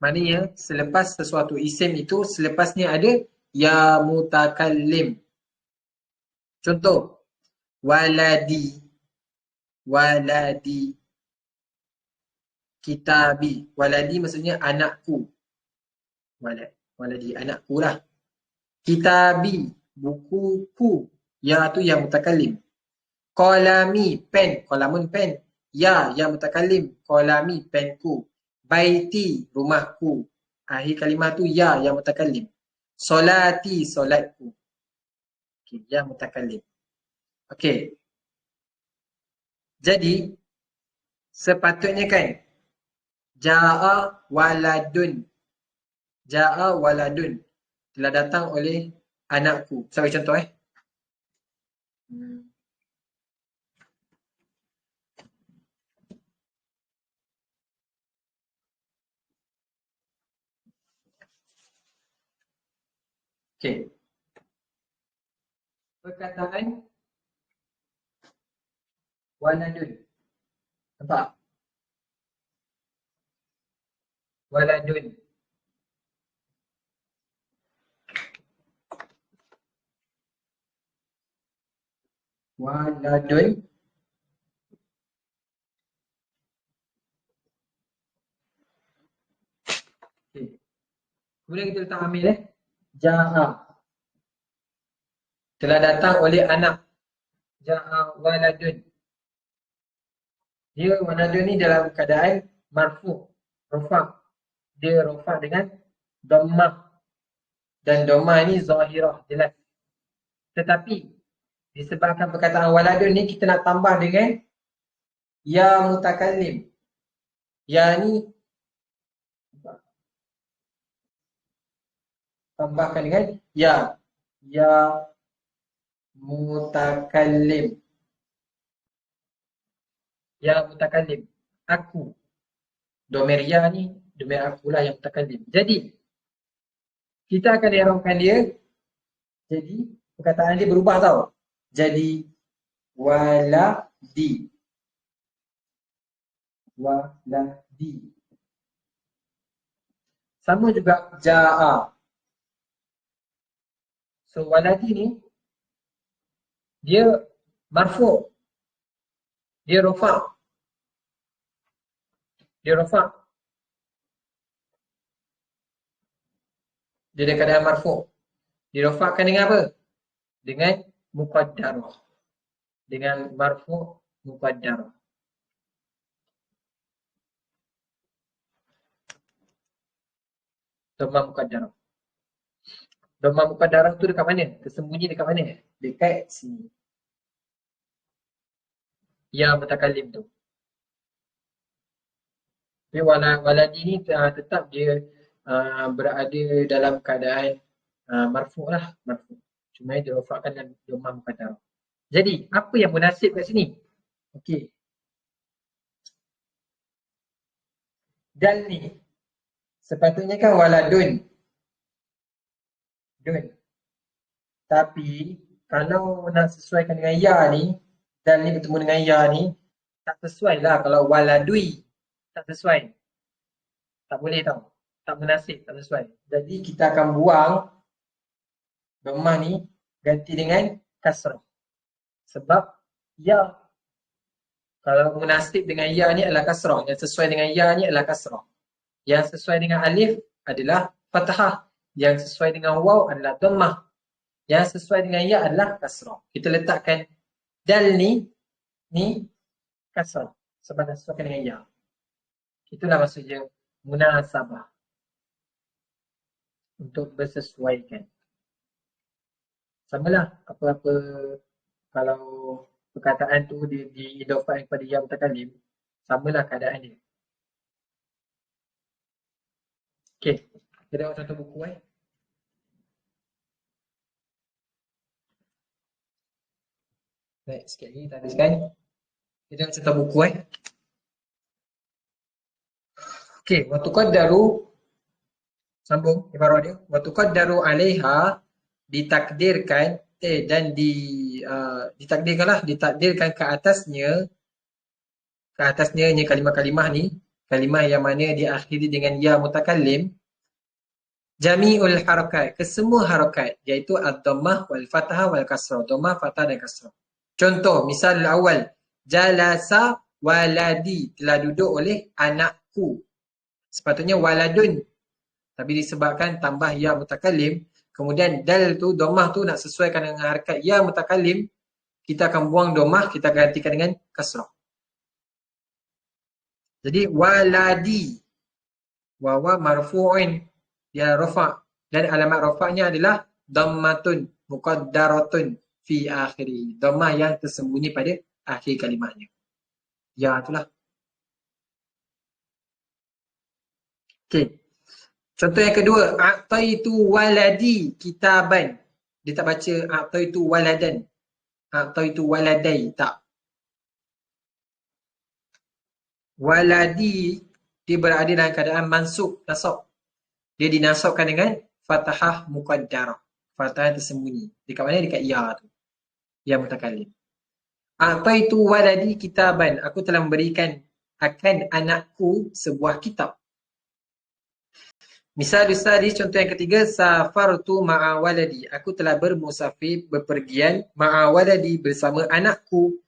Maknanya selepas sesuatu isim itu, selepasnya ada ya mutakallim. Contoh, waladi, waladi, kitabi. Waladi maksudnya anakku. Waladi, anakku lah. Kitabi, bukuku. Ya tu yang mutakallim. Qalami, pen. Qalamun pen. Ya mutakallim. Qalami, penku. Baiti, rumahku. Akhir kalimah tu ya yang mutakallim. Solati, solatku. Okay, ya mutakallim. Okey. Jadi, sepatutnya kan, ja'a waladun. Ja'a waladun. Telah datang oleh anakku. Saya bagi contoh Okey. Perkataan waladun. Nampak? Waladun. Waladun. Okay. Kemudian kita letak amil ja'a. Telah datang oleh anak. Ja'a waladun. Dia waladun ni dalam keadaan marfu'. Rofa'. Dia rofa' dengan dhammah. Dan dhammah ni zahirah, jelas. Tetapi disebabkan perkataan waladun ni kita nak tambah dengan ya mutakallim. Ya ni tambahkan dengan ya mutakallim. Ya mutakallim. Aku. Domir ya ni, domir akulah yang mutakallim. Jadi, kita akan i'rabkan dia. Jadi, perkataan dia berubah tau. Jadi, waladi. Waladi. Sama juga ja'a. So, waladi ni, dia marfu'. Dia rofa'. Dia rofa'. Dia ada keadaan marfu'. Dirofakkan dengan apa? Dengan muqaddarah. Dengan marfu' muqaddarah. Dhammah muqaddarah. Dhammah muqaddarah tu dekat mana? Tersembunyi dekat mana? Dekat sini. Ya mutakallim tu. Tapi waladi ni tetap dia berada dalam keadaan marfu' lah. Marfu'. Cuma dia rofakkan dengan dhammah muqaddarah. Jadi, apa yang munasib kat sini? Okey. Dal ni sepatutnya kan waladun. Dun. Tapi kalau nak sesuaikan dengan ya ni, dal ni bertemu dengan ya ni, tak sesuai lah kalau waladui. Tak sesuai. Tak boleh tau. Tak munasib, tak sesuai. Jadi kita akan buang dhammah ni ganti dengan kasrah. Sebab ya, kalau munasib dengan ya ni adalah kasrah. Yang sesuai dengan ya ni adalah kasrah. Yang sesuai dengan alif adalah fathah. Yang sesuai dengan waw adalah dhammah. Yang sesuai dengan ya adalah kasrah. Kita letakkan dal ni kasrah. Sebab nak sesuaikan dengan ya. Itulah maksudnya munasabah. Untuk bersesuaikan. Samalah apa-apa kalau perkataan tu diidafahkan kepada ya mutakalim, samalah keadaan dia. Okey, kita tengok contoh buku Baik, sikit lagi kita habiskan. Kita tengok contoh buku Okey, wa tuqaddaru sambung ibarat dia. Wa tuqaddaru 'alaiha ditakdirkan dan ditakdirkanlah, ditakdirkan ke atasnya ni kalimah-kalimah ni, kalimah yang mana diakhiri dengan ya mutakallim, jami'ul harakat, kesemua harakat, iaitu ad-dhammah wal fathah wal kasrah, dhammah, fathah dan kasrah. Contoh, misal awal, jalasa waladi, telah duduk oleh anakku. Sepatutnya waladun, tapi disebabkan tambah ya mutakallim, kemudian dal tu, dhammah tu nak sesuaikan dengan harakat ya mutakallim, kita akan buang dhammah, kita gantikan dengan kasrah. Jadi waladi, wawa marfu'in, dia rafa', dan alamat rafa'nya adalah dhammatun muqaddaratun fi akhirih, dhammah yang tersembunyi pada akhir kalimahnya. Ya, itulah. Okey. Contoh yang kedua, a'taitu waladi kitaban. Dia tak baca a'taitu waladan. A'taitu waladai, tak. Waladi dia berada dalam keadaan mansub, nasab. Dia dinasabkan dengan fathah muqaddarah. Fathah tersembunyi. Dekat mana? Dekat ya tu. Ya mutakallim. A'taitu waladi kitaban. Aku telah memberikan akan anakku sebuah kitab. Misal tadi contoh yang ketiga, safartu ma'a waladi. Aku telah bermusafir, berpergian ma'a waladi, bersama anakku.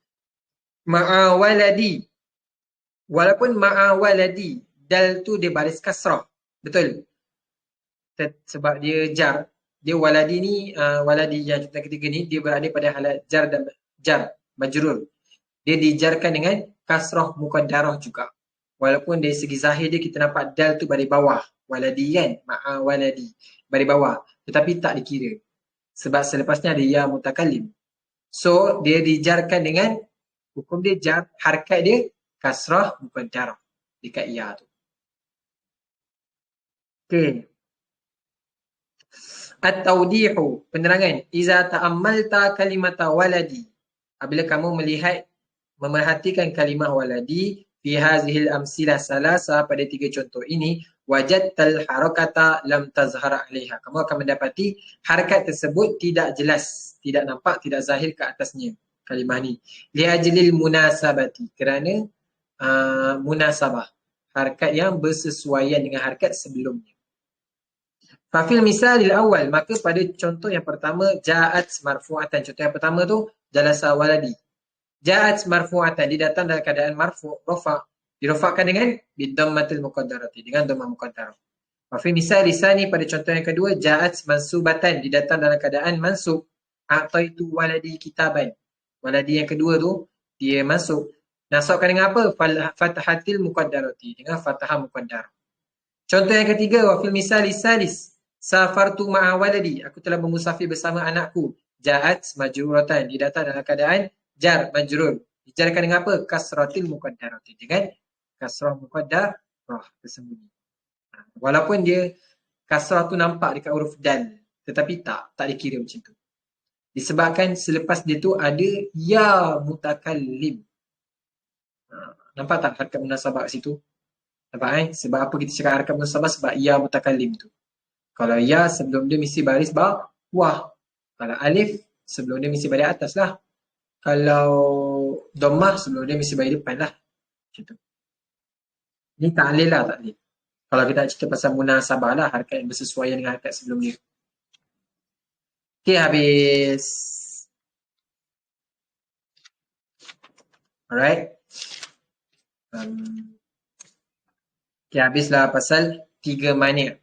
Ma'a waladi. Walaupun ma'a waladi, dal tu dia baris kasrah. Betul? Sebab dia jar. Dia waladi ni, waladi yang contoh ketiga ni, dia berada pada halat jar dan jar, majrur. Dia dijarkan dengan kasrah muqaddarah juga. Walaupun dari segi zahir dia kita nampak dal tu baris bawah. Waladi kan? Ma'a waladi. Baris bawah. Tetapi tak dikira. Sebab selepasnya ada ya mutakallim. So, dia dijarkan dengan hukum dia jar, harakat dia kasrah muqaddarah dekat ya tu. Okey. At-tawdihu, penerangan. Iza ta'ammalta kalimata waladi. Apabila kamu melihat, memerhatikan kalimah waladi fi hazihil amsilah salasa, pada tiga contoh ini, wajadtal harakata lam tazhar 'alaiha. Kamu akan mendapati harakat tersebut tidak jelas, tidak nampak, tidak zahir ke atasnya kalimah ni. Li ajlil munasabati, kerana munasabah, harakat yang bersesuaian dengan harakat sebelumnya. Fafil misalil awal, maka pada contoh yang pertama, ja'at marfu'atan. Contoh yang pertama tu jalasa waladi. Ja'at marfu'atan, dia datang dalam keadaan marfu', rafa', dirafa'kan dengan bidhammatil muqaddarati, dengan dhammah muqaddarah. Fafil misal lisani, pada contoh yang kedua, ja'at mansubatan, dia datang dalam keadaan mansub. A'taitu waladi kitaban. Waladi yang kedua tu dia mansub. Nasabkan dengan apa? Fathatil muqaddarati, dengan fathah muqaddarah. Contoh yang ketiga, wa fil misal salis, safartu ma'a waladi, aku telah bermusafir bersama anakku. Ja'at majruratan, dia datang dalam keadaan jar majrur. Dijarkan dengan apa? Kasratil muqaddarati, dengan kasrah muqaddarah tersembunyi. Walaupun dia kasrah tu nampak dekat huruf dal, tetapi tak dikira macam tu. Disebabkan selepas dia tu ada ya mutakallim. Nampak tak harakat munasabah kat situ? Nampak Sebab apa kita cakap harakat munasabah? Sebab ya mutakallim tu. Kalau ya sebelum dia mesti baris bawah. Kalau alif sebelum dia mesti baris atas lah. Kalau dhammah sebelum dia mesti baris depan lah. Macam tu. Ni ta'lil lah, ta'lil. Kalau kita nak cerita pasal munasabah lah, harakat yang bersesuaian dengan harakat sebelum dia. Okay, habis. Alright. Okay, habislah pasal 3 manik.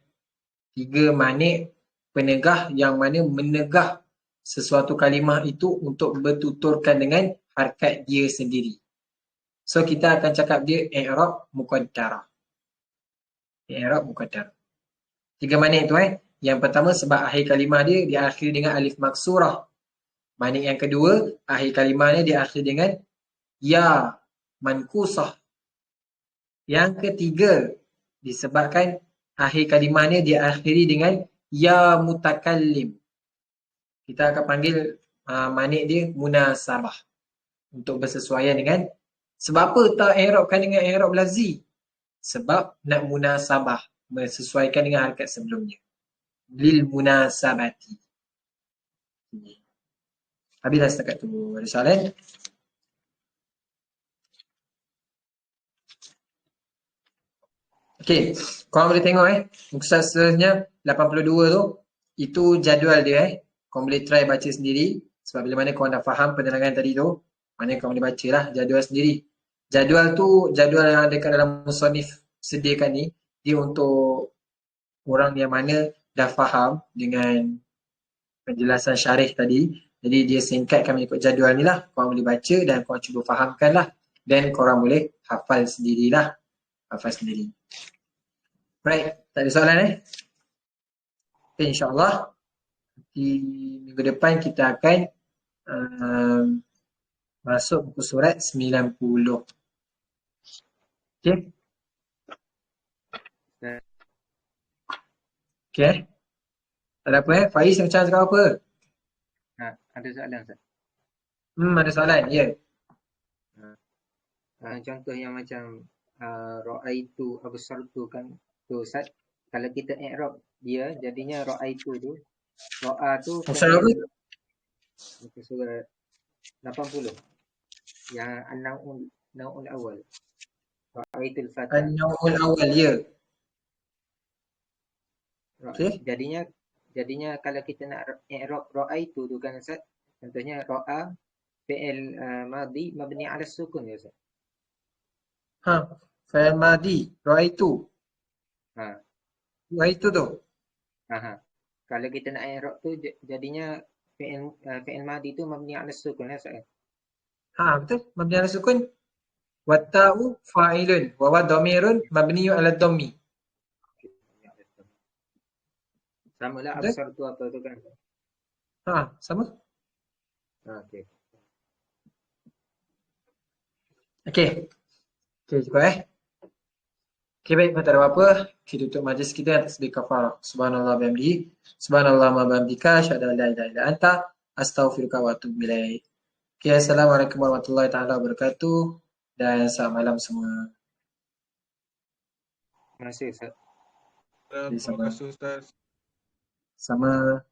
3 manik penegah yang mana menegah sesuatu kalimah itu untuk bertuturkan dengan harakat dia sendiri. So, kita akan cakap dia i'rab muqaddarah. I'rab muqaddarah. 3 manik tu Yang pertama sebab akhir kalimah dia diakhiri dengan alif maksurah. Manik yang kedua, akhir kalimahnya diakhiri dengan ya mankusah. Yang ketiga, disebabkan akhir kalimahnya diakhiri dengan ya mutakallim. Kita akan panggil manik dia munasabah. Untuk bersesuaian dengan, sebab apa tak i'rabkan dengan i'rab lazi? Sebab nak munasabah, bersesuaikan dengan harakat sebelumnya. Lil munasabati. Habislah setakat tu. Ada soalan? Okey, korang boleh tengok muka seterusnya 82 tu, itu jadual dia Korang boleh try baca sendiri. Sebab bila mana korang dah faham penerangan tadi tu, mana korang boleh baca lah jadual sendiri. Jadual tu, jadual yang dekat dalam musannif sediakan ni, dia untuk orang yang mana dah faham dengan penjelasan syarih tadi. Jadi dia singkatkan mengikut jadual ni lah. Korang boleh baca dan korang cuba fahamkan lah. Dan korang boleh hafal sendirilah. Hafal sendiri. Right, tak ada soalan Okay, insyaAllah di minggu depan kita akan masuk buku surat 90. Okay. Okay. Tak ada apa Faiz macam cakap apa? Ada soalan Ustaz. Ada soalan, ya. Contoh yang macam ra'aitu absartu kan tu Ustaz. Kalau kita i'rab dia jadinya ra'aitu tu ra'a tu Soalan apa? muka surat 80 yang an-naw'ul awal. Ra'aitul fata. An-naw'ul awal, ya. Okay. Jadinya kalau kita nak i'rab ra'aitu tu kan Ustaz. Contohnya ra'a fi'il madhi mabni 'ala sukun ya Ustaz. Fa'il madhi, ra'aitu. Ra'aitu tu. Kalau kita nak i'rab tu jadinya fi'il madhi tu mabni 'ala sukun ya Ustaz. Betul. Mabni 'ala sukun. Wa ta'u fa'ilun wa wa dhamirun mabniun 'ala dhammi. Sama lah absar tu apa tu kan. Sama. Okey. Okey, cukup Okey, baik, tak ada apa-apa. Kita tutup majlis kita atas sebagai kafarah. Subhanallah bihamdihi. Subhanallah ma bihamdika. Asyhadu an la ilaha illa anta. Astaghfiruka wa atubu ilaik. Okey, assalamualaikum warahmatullahi taala wabarakatuh. Dan selamat malam semua. Terima kasih Ustaz. Terima kasih Ustaz. Sama.